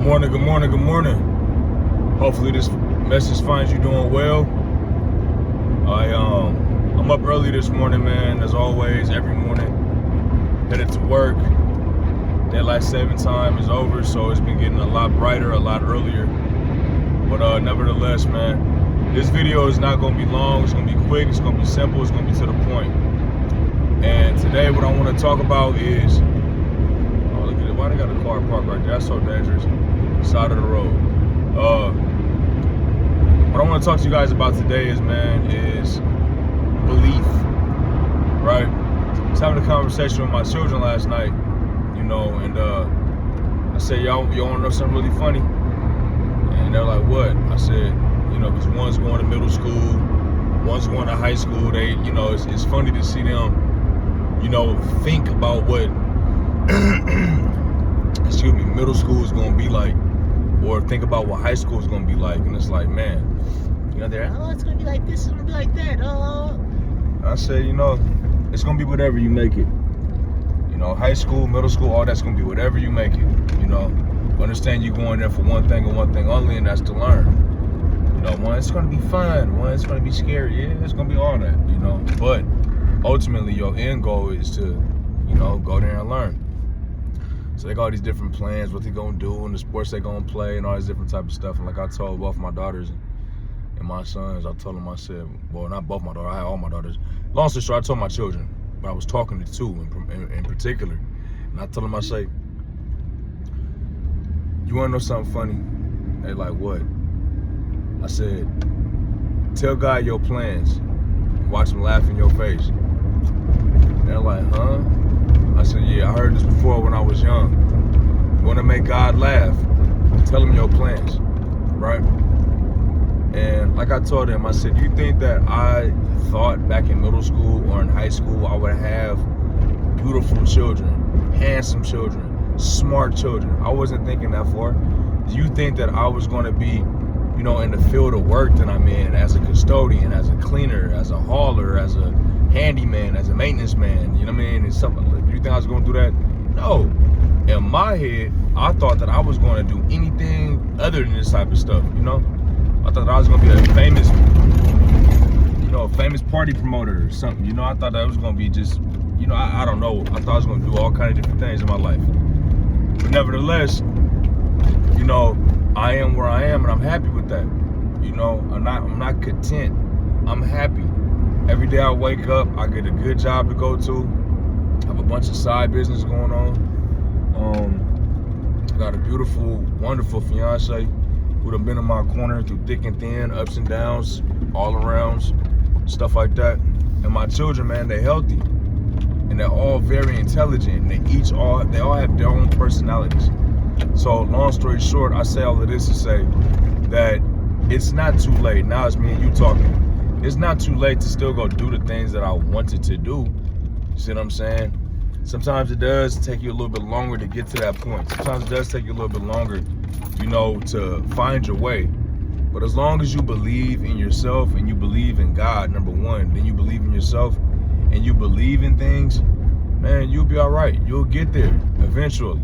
morning, good morning, good morning. Hopefully this message finds you doing well. I'm up early this morning, man, as always, every morning. Headed to work. Daylight saving time is over, so it's been getting a lot brighter, a lot earlier. But nevertheless, man, this video is not gonna be long, it's gonna be quick, it's gonna be simple, it's gonna be to the point. And today what I wanna talk about is, oh, look at it, why they got a car parked right there? That's so dangerous. Side of the road. What I want to talk to you guys about today is belief, right? I was having a conversation with my children last night, and I said, y'all want to know something really funny? And they're like, what? I said, because one's going to middle school, one's going to high school. They, it's funny to see them, think about what, middle school is going to be like, or think about what high school is going to be like. And it's like, man, they're, it's going to be like this, it's going to be like that. I say, it's going to be whatever you make it. High school, middle school, all that's going to be whatever you make it. Understand you're going there for one thing and one thing only, and that's to learn. One, it's going to be fun. One, it's going to be scary. Yeah, it's going to be all that, But ultimately, your end goal is to, go there and learn. So they got all these different plans, what they gonna do, and the sports they gonna play, and all this different type of stuff. And like I told both my daughters and my sons, I told them, I said, well, not both my daughters, I had all my daughters. Long story short, I told my children, but I was talking to two in particular. And I told them, I say, you wanna know something funny? They like, what? I said, tell God your plans. Watch him laugh in your face. And they're like, huh? I said, yeah, I heard this before when I was young. You want to make God laugh? Tell him your plans, right? And like I told him, I said, you think that I thought back in middle school or in high school I would have beautiful children, handsome children, smart children? I wasn't thinking that far. Do you think that I was going to be, in the field of work that I'm in, as a custodian, as a cleaner, as a hauler, as a handyman, as a maintenance man, and something like, you think I was going to do that? No. In my head, I thought that I was going to do anything other than this type of stuff, I thought that I was going to be a famous party promoter or something, I thought that was going to be just, I don't know. I thought I was going to do all kinds of different things in my life. But nevertheless, I am where I am, and I'm happy with that. I'm not content. I'm happy. Every day I wake up, I get a good job to go to. I have a bunch of side business going on. I got a beautiful, wonderful fiance who done been in my corner through thick and thin, ups and downs, all arounds, stuff like that. And my children, man, they're healthy. And they're all very intelligent. They all have their own personalities. So long story short, I say all of this to say that it's not too late. Now it's me and you talking. It's not too late to still go do the things that I wanted to do. You see what I'm saying? Sometimes it does take you a little bit longer to get to that point. Sometimes it does take you a little bit longer, to find your way. But as long as you believe in yourself and you believe in God, number one, then you believe in yourself and you believe in things, man, you'll be all right. You'll get there eventually.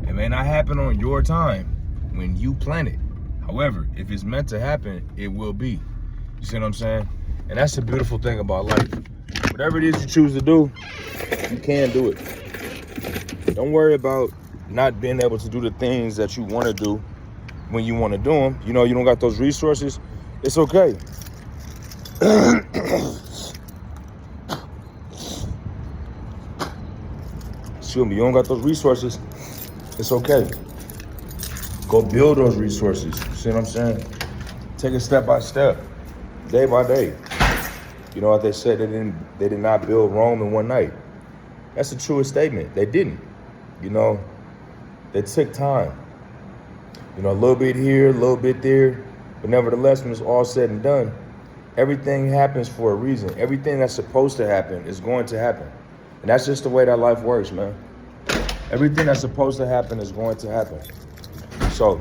It may not happen on your time when you plan it. However, if it's meant to happen, it will be. You see what I'm saying? And that's the beautiful thing about life. Whatever it is you choose to do, you can do it. Don't worry about not being able to do the things that you want to do when you want to do them. You don't got those resources. It's okay. Excuse me, you don't got those resources. It's okay. Go build those resources. See what I'm saying? Take it step by step, day by day. You know what they said? They did not build Rome in one night. That's the truest statement. They didn't. They took time. A little bit here, a little bit there. But nevertheless, when it's all said and done, everything happens for a reason. Everything that's supposed to happen is going to happen. And that's just the way that life works, man. Everything that's supposed to happen is going to happen. So,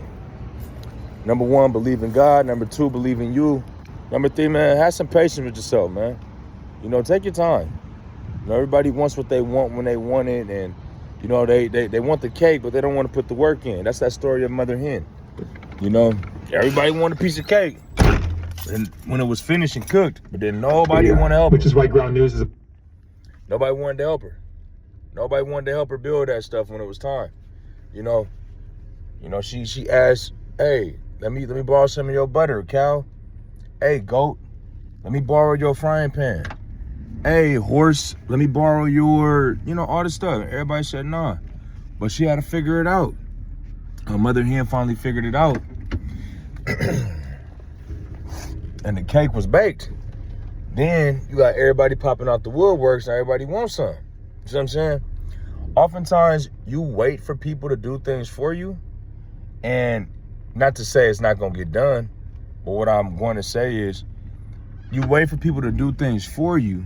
number one, believe in God. Number two, believe in you. Number three, man, have some patience with yourself, man. Take your time. Everybody wants what they want when they want it, and You know, they want the cake, but they don't want to put the work in. That's that story of Mother Hen. You know, everybody wanted a piece of cake. And when it was finished and cooked, but then nobody wanted to help her. Which is why ground news is Nobody wanted to help her. Nobody wanted to help her build that stuff when it was time. You know, she asked, hey, let me borrow some of your butter, cow. Hey, goat, let me borrow your frying pan. Hey, horse, let me borrow your, all this stuff. Everybody said nah. But she had to figure it out. Her Mother Hen finally figured it out. And the cake was baked. Then you got everybody popping out the woodworks and everybody wants some. You see what I'm saying? Oftentimes, you wait for people to do things for you. And not to say it's not going to get done, but what I'm going to say is you wait for people to do things for you,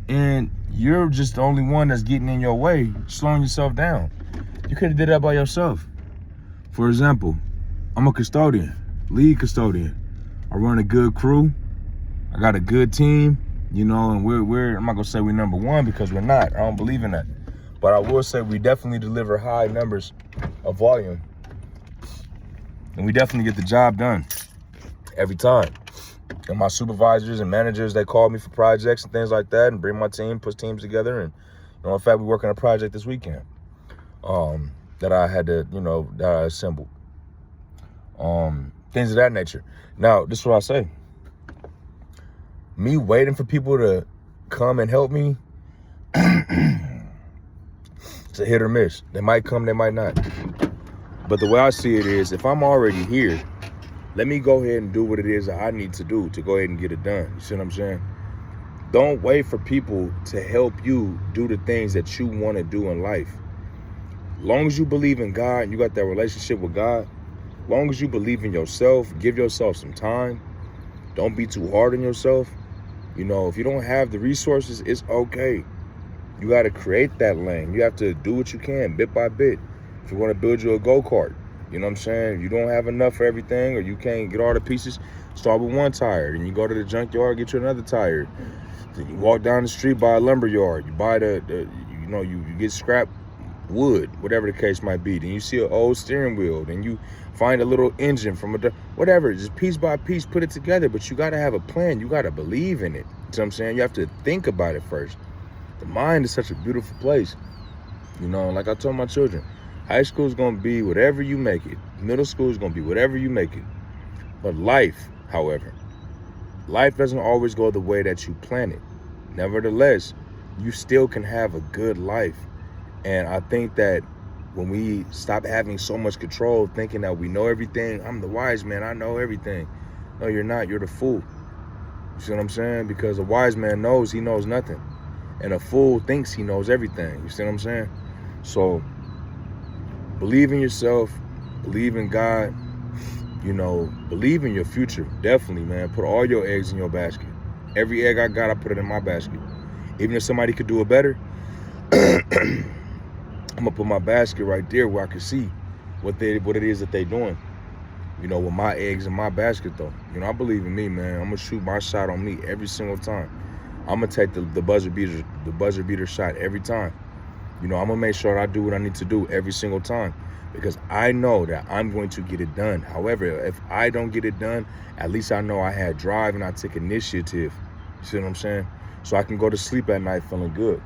and you're just the only one that's getting in your way, slowing yourself down. You could have did that by yourself. For example, I'm a custodian, lead custodian. I run a good crew. I got a good team, and we're I'm not gonna say we're number one because we're not. I don't believe in that. But I will say we definitely deliver high numbers of volume. And we definitely get the job done every time. And my supervisors and managers, they call me for projects and things like that and bring my team, put teams together. And, in fact, we're working on a project this weekend that I had to, that I assembled. Things of that nature. Now, this is what I say. Me waiting for people to come and help me, it's a hit or miss. They might come, they might not. But the way I see it is, if I'm already here, let me go ahead and do what it is that I need to do to go ahead and get it done. You see what I'm saying? Don't wait for people to help you do the things that you want to do in life. As long as you believe in God and you got that relationship with God, as long as you believe in yourself, give yourself some time. Don't be too hard on yourself. If you don't have the resources, it's okay. You got to create that lane. You have to do what you can, bit by bit. If you want to build you a go-kart, you know what I'm saying? If you don't have enough for everything or you can't get all the pieces, start with one tire. Then you go to the junkyard, get you another tire. Then you walk down the street, buy a lumber yard. You buy you get scrap wood, whatever the case might be. Then you see an old steering wheel. Then you find a little engine from whatever. Just piece by piece, put it together. But you got to have a plan. You got to believe in it. You know what I'm saying? You have to think about it first. The mind is such a beautiful place. Like I told my children, high school is going to be whatever you make it. Middle school is going to be whatever you make it. But life, however, life doesn't always go the way that you plan it. Nevertheless, you still can have a good life. And I think that when we stop having so much control, thinking that we know everything, I'm the wise man, I know everything. No, you're not. You're the fool. You see what I'm saying? Because a wise man knows he knows nothing. And a fool thinks he knows everything. You see what I'm saying? So believe in yourself, believe in God, believe in your future. Definitely, man. Put all your eggs in your basket. Every egg I got, I put it in my basket. Even if somebody could do it better, I'm gonna put my basket right there where I can see what it is that they doing. With my eggs in my basket though. I believe in me, man. I'm gonna shoot my shot on me every single time. I'm gonna take the buzzer beater shot every time. I'm gonna make sure I do what I need to do every single time because I know that I'm going to get it done. However, if I don't get it done, at least I know I had drive and I took initiative. You see what I'm saying? So I can go to sleep at night feeling good.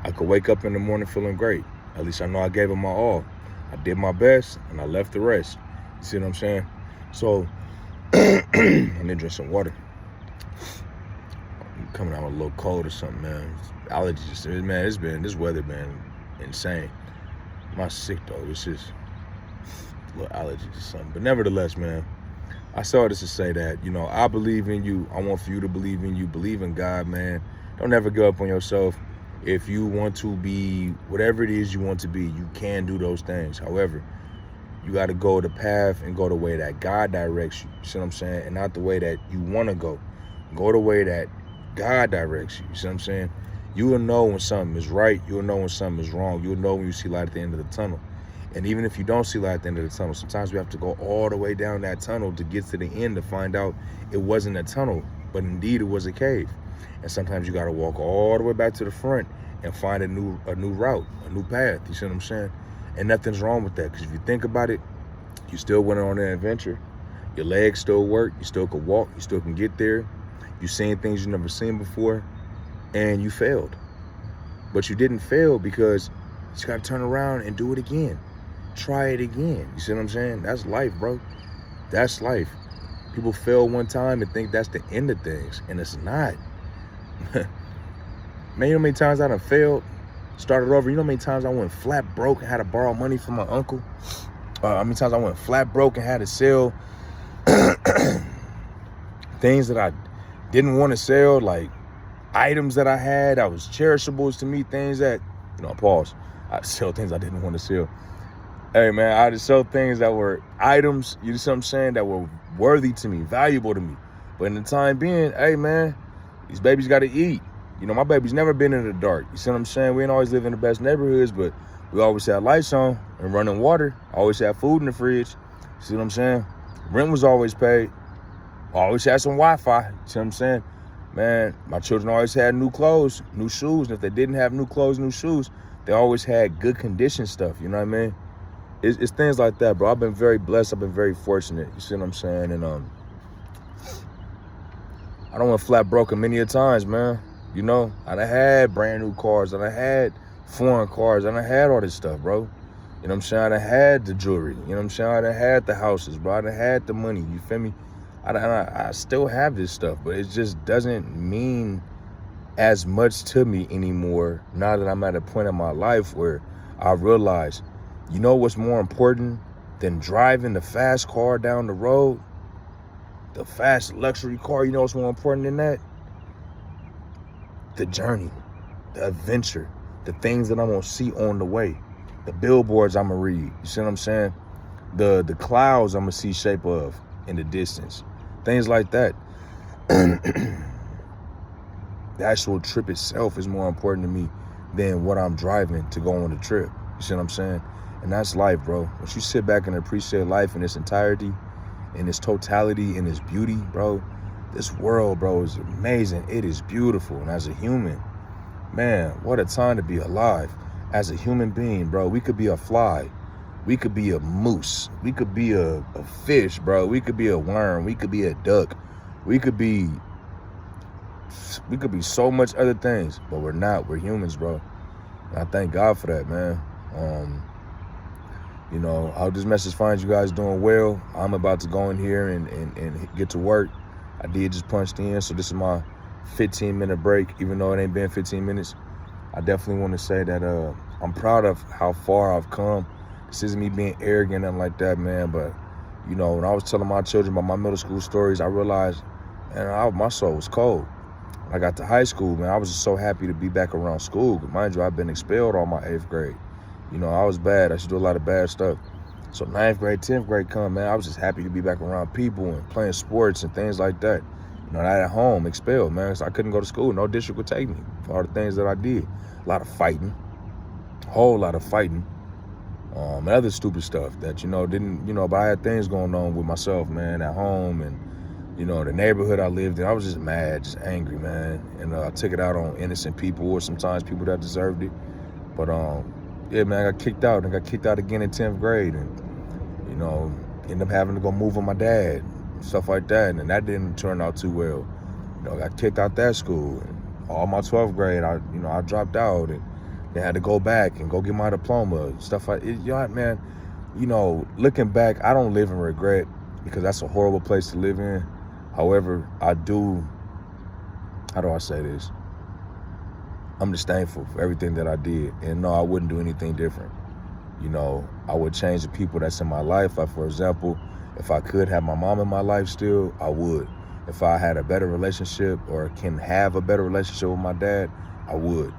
I could wake up in the morning feeling great. At least I know I gave it my all. I did my best and I left the rest. You see what I'm saying? So, and then drink some water. I'm coming out a little cold or something, man. Allergies, man, this weather been insane. I'm not sick though, it's just a little allergies or something. But nevertheless, man, I say all this to say that, I believe in you. I want for you to believe in you. Believe in God, man. Don't ever give up on yourself. If you want to be whatever it is you want to be, you can do those things. However, you got to go the path and go the way that God directs you. You see what I'm saying? And not the way that you want to go. Go the way that God directs you. You see what I'm saying? You will know when something is right. You'll know when something is wrong. You'll know when you see light at the end of the tunnel. And even if you don't see light at the end of the tunnel, sometimes we have to go all the way down that tunnel to get to the end to find out it wasn't a tunnel, but indeed it was a cave. And sometimes you got to walk all the way back to the front and find a new route, a new path. You see what I'm saying? And nothing's wrong with that, because if you think about it, you still went on an adventure. Your legs still work. You still can walk. You still can get there. You seen things you never seen before, and you failed. But you didn't fail because you just got to turn around and do it again. Try it again. You see what I'm saying? That's life, bro. That's life. People fail one time and think that's the end of things, and it's not. Man, you know how many times I done failed, started over? You know how many times I went flat broke and had to borrow money from my uncle? How many times I went flat broke and had to sell things that I didn't want to sell, like items that I had that was cherishables to me, things that, pause. I sell things I didn't want to sell. Hey, man, I just sell things that were items, you know what I'm saying, that were worthy to me, valuable to me. But in the time being, hey, man, these babies got to eat. My baby's never been in the dark. You see what I'm saying? We ain't always live in the best neighborhoods, but we always had lights on and running water. Always had food in the fridge. You see what I'm saying? Rent was always paid. Always had some Wi-Fi. You see what I'm saying? Man, my children always had new clothes, new shoes. And if they didn't have new clothes, new shoes, they always had good condition stuff. You know what I mean? It's things like that, bro. I've been very blessed. I've been very fortunate. You see what I'm saying? And I don't want flat broken many a times, man. I done had brand new cars. I done had foreign cars. I done had all this stuff, bro. You know what I'm saying? I done had the jewelry. You know what I'm saying? I done had the houses, bro. I done had the money. You feel me? I still have this stuff, but it just doesn't mean as much to me anymore now that I'm at a point in my life where I realize, what's more important than driving the fast car down the road? The fast luxury car, you know what's more important than that? The journey, the adventure, the things that I'm gonna see on the way, the billboards I'm gonna read. You see what I'm saying? The clouds I'm gonna see shape of in the distance, things like that. The actual trip itself is more important to me than what I'm driving to go on the trip. You see what I'm saying? And that's life, bro. Once you sit back and appreciate life in its entirety, in its totality, in its beauty, bro, this world, bro, is amazing. It is beautiful. And as a human, man, what a time to be alive. As a human being, bro, we could be a fly. We could be a moose. We could be a fish, bro. We could be a worm. We could be a duck. We could be so much other things, but we're not. We're humans, bro. And I thank God for that, man. I hope this message finds you guys doing well. I'm about to go in here and get to work. I did just punched in, so this is my 15-minute break, even though it ain't been 15 minutes. I definitely want to say that I'm proud of how far I've come. This isn't me being arrogant and like that, man, but, when I was telling my children about my middle school stories, I realized, man, my soul was cold. When I got to high school, man, I was just so happy to be back around school. Mind you, I've been expelled all my 8th grade. I was bad. I used to do a lot of bad stuff. So 9th grade, 10th grade come, man, I was just happy to be back around people and playing sports and things like that. Not at home, expelled, man. So I couldn't go to school. No district would take me for all the things that I did. A lot of fighting. A whole lot of fighting. And other stupid stuff that, but I had things going on with myself, man, at home and, the neighborhood I lived in. I was just mad, just angry, man. And I took it out on innocent people or sometimes people that deserved it. But, yeah, man, I got kicked out. I got kicked out again in 10th grade. And, ended up having to go move with my dad, stuff like that. And that didn't turn out too well. I got kicked out that school. And all my 12th grade, I dropped out. And they had to go back and go get my diploma, stuff like it. Man, looking back, I don't live in regret because that's a horrible place to live in. However, how do I say this? I'm just thankful for everything that I did. And no, I wouldn't do anything different. I would change the people that's in my life. Like, for example, if I could have my mom in my life still, I would. If I had a better relationship or can have a better relationship with my dad, I would.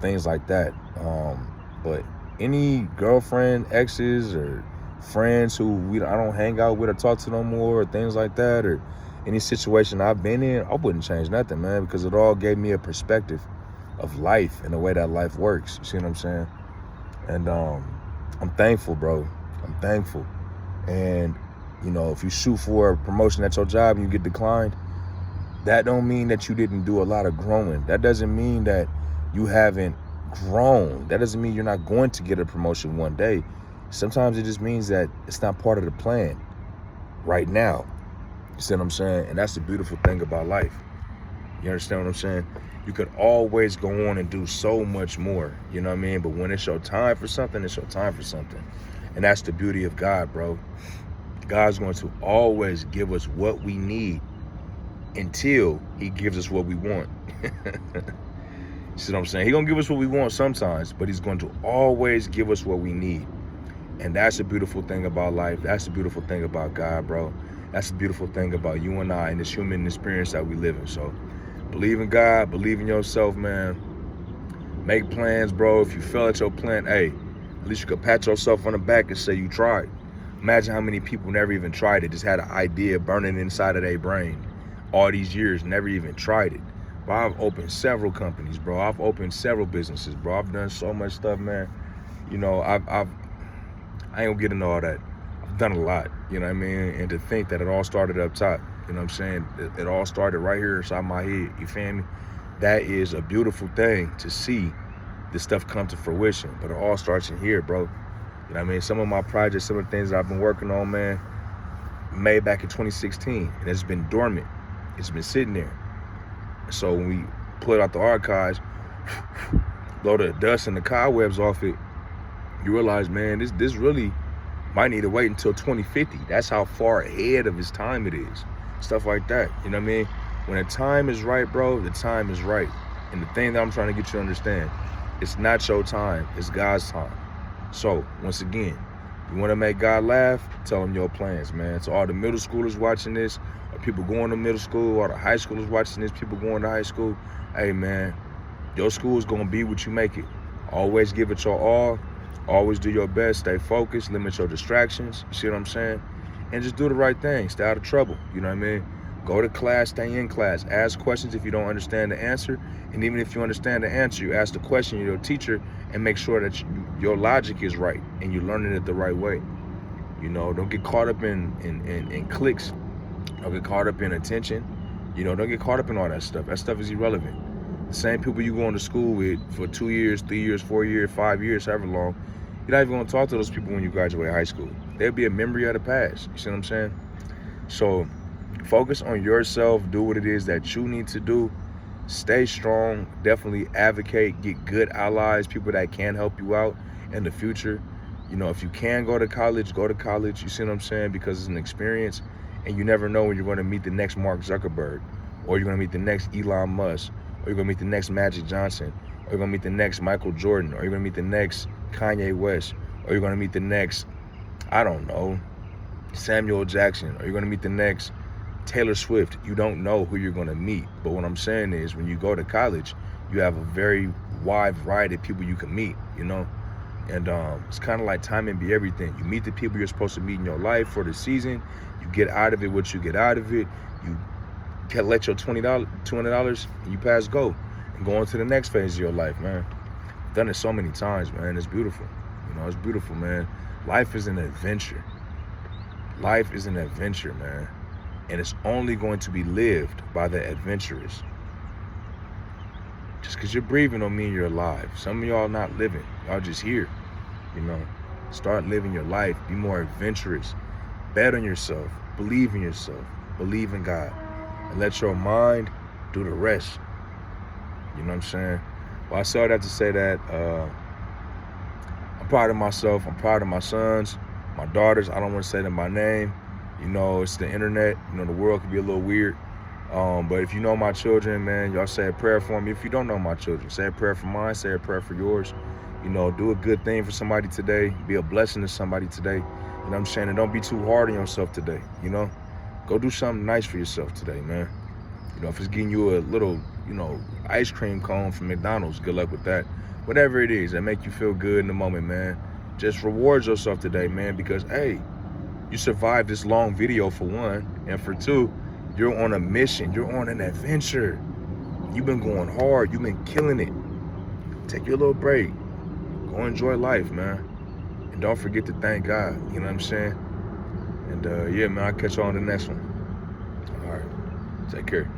Things like that. But any girlfriend, exes, or friends who I don't hang out with or talk to no more, or things like that, or any situation I've been in, I wouldn't change nothing, man, because it all gave me a perspective of life and the way that life works. You see what I'm saying? And I'm thankful, bro. I'm thankful. And, if you shoot for a promotion at your job and you get declined, that don't mean that you didn't do a lot of growing. That doesn't mean that you haven't grown. That doesn't mean you're not going to get a promotion one day. Sometimes it just means that it's not part of the plan right now. You see what I'm saying? And that's the beautiful thing about life. You understand what I'm saying? You could always go on and do so much more, you know what I mean? But when it's your time for something, it's your time for something. And that's the beauty of God, bro. God's going to always give us what we need until he gives us what we want. You see what I'm saying? He's going to give us what we want sometimes, but he's going to always give us what we need. And that's the beautiful thing about life. That's the beautiful thing about God, bro. That's the beautiful thing about you and I and this human experience that we live in. So believe in God, believe in yourself, man. Make plans, bro. If you fail at your plan, hey, at least you could pat yourself on the back and say you tried. Imagine how many people never even tried it, just had an idea burning inside of their brain all these years, never even tried it. But I've opened several companies, bro. I've opened several businesses, bro. I've done so much stuff, man. You know, I ain't gonna get into all that. I've done a lot, you know what I mean? And to think that it all started up top, you know what I'm saying? It all started right here inside my head, you feel me? That is a beautiful thing to see this stuff come to fruition, but it all starts in here, bro. You know what I mean? Some of my projects, some of the things that I've been working on, man, made back in 2016, and it's been dormant. It's been sitting there. So when we pull it out the archives, blow the dust and the cobwebs off it, you realize, man, this really might need to wait until 2050. That's how far ahead of its time it is. Stuff like that, you know what I mean? When the time is right, bro, the time is right. And the thing that I'm trying to get you to understand, it's not your time, it's God's time. So, once again, you want to make God laugh, tell him your plans, man. So all the middle schoolers watching this, or people going to middle school, or the high schoolers watching this, people going to high school, hey, man, your school is going to be what you make it. Always give it your all. Always do your best. Stay focused. Limit your distractions. You see what I'm saying? And just do the right thing. Stay out of trouble. You know what I mean? Go to class. Stay in class. Ask questions if you don't understand the answer. And even if you understand the answer, you ask the question to your teacher and make sure that your logic is right and you're learning it the right way. You know, don't get caught up in clicks. Don't get caught up in attention. You know, don't get caught up in all that stuff. That stuff is irrelevant. The same people you going to school with for 2 years, 3 years, 4 years, 5 years, however long, you're not even going to talk to those people when you graduate high school. They'll be a memory of the past. You see what I'm saying? So focus on yourself. Do what it is that you need to do. Stay strong. Definitely advocate. Get good allies, people that can help you out in the future. You know, if you can go to college, go to college. You see what I'm saying? Because it's an experience, and you never know when you're going to meet the next Mark Zuckerberg, or you're going to meet the next Elon Musk, or you're going to meet the next Magic Johnson, or you're going to meet the next Michael Jordan, or you're going to meet the next Kanye West, or you're going to meet the next, I don't know, Samuel Jackson, or you're going to meet the next Taylor Swift. You don't know who you're going to meet. But what I'm saying is, when you go to college, you have a very wide variety of people you can meet, you know? And it's kind of like timing be everything. You meet the people you're supposed to meet in your life for the season. You get out of it what you get out of it. You collect your $200, and you pass go and go on to the next phase of your life, man. I've done it so many times, man. It's beautiful. You know, it's beautiful, man. Life is an adventure. Life is an adventure, man. And it's only going to be lived by the adventurous. Just because you're breathing don't mean you're alive. Some of y'all not living. Y'all just here, you know. Start living your life. Be more adventurous. Bet on yourself. Believe in yourself. Believe in God. And let your mind do the rest. You know what I'm saying? Well, I say all that to say that I'm proud of myself. I'm proud of my sons, my daughters. I don't want to say them by name. You know, it's the internet. You know, the world can be a little weird. But if you know my children, man, y'all say a prayer for me. If you don't know my children, say a prayer for mine, say a prayer for yours. You know, do a good thing for somebody today. Be a blessing to somebody today. You know what I'm saying? And don't be too hard on yourself today, you know? Go do something nice for yourself today, man. You know, if it's getting you a little, you know, ice cream cone from McDonald's, good luck with that. Whatever it is that make you feel good in the moment, man. Just reward yourself today, man, because, hey, you survived this long video for one, and for two, you're on a mission. You're on an adventure. You've been going hard. You've been killing it. Take your little break. Go enjoy life, man. And don't forget to thank God. You know what I'm saying? And yeah, man, I'll catch you on the next one. All right. Take care.